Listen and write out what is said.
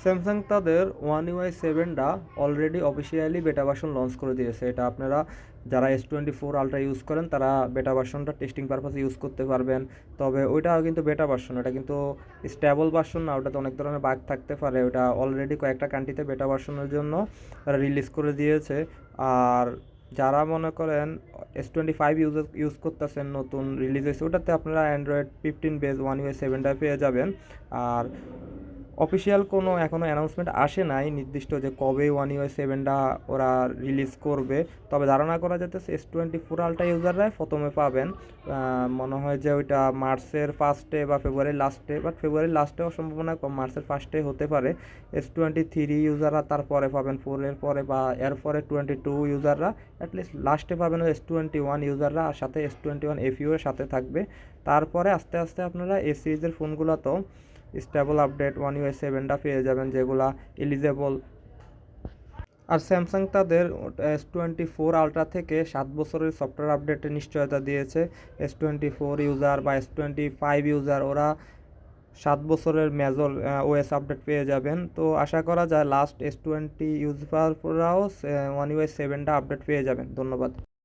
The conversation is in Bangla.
স্যামসাং তাদের ওয়ান ইউআই সেভেনটা already officially beta version launch করে দিয়েছে। এটা আপনারা যারা S24 Ultra ইউজ করেন তারা বেটা ভার্সনটা টেস্টিং পারপাসে ইউজ করতে পারবেন। তবে ওইটাও কিন্তু বেটা ভার্সন, এটা কিন্তু স্টেবল ভার্সন না, ওটাতে অনেক ধরনের বাগ থাকতে পারে। ওটা অলরেডি কয়েকটা কান্ট্রিতে বেটা ভার্সনের জন্য রিলিজ করে দিয়েছে। আর যারা মনে করেন S25 ইউজ করতেছেন, নতুন রিলিজ হয়েছে, ওটাতে আপনারা Android 15 বেস ওয়ান ইউআই সেভেনটা পেয়ে যাবেন। আর অফিসিয়াল কোনো এখনও অ্যানাউন্সমেন্ট আসে নাই নির্দিষ্ট যে কবে ওয়ান ইউআই সেভেনটা ওরা রিলিজ করবে। তবে ধারণা করা যেতেছে S24 Ultra ইউজাররাই প্রথমে পাবেন। মনে হয় যে ওইটা মার্চের ফার্স্টে বা ফেব্রুয়ারির লাস্টে, বাট ফেব্রুয়ারির লাস্টেও সম্ভাবনা কম, মার্চের ফার্স্টে হতে পারে। S23 ইউজাররা তারপরে পাবেন, 4-এর পরে বা এরপরে 22 ইউজাররা, অ্যাটলিস্ট লাস্টে পাবেন S21 ইউজাররা, আর সাথে S21 FE এর সাথে থাকবে। তারপরে আস্তে আস্তে আপনারা এই সিরিজের ফোনগুলোতেও স্টেবল আপডেট ওয়ান ইউআই সেভেনটা পেয়ে যাবেন, যেগুলা এলিজেবল। আর স্যামসাং তাদের S24 Ultra থেকে 7 বছরের সফটওয়্যার আপডেটের নিশ্চয়তা দিয়েছে। S24 ইউজার বা S25 ইউজার ওরা 7 বছরের মেজর ওএস আপডেট পেয়ে যাবেন। তো আশা করা যায় লাস্ট S20 ইউজাররাও ওয়ান ইউআই সেভেনটা আপডেট পেয়ে যাবেন। ধন্যবাদ।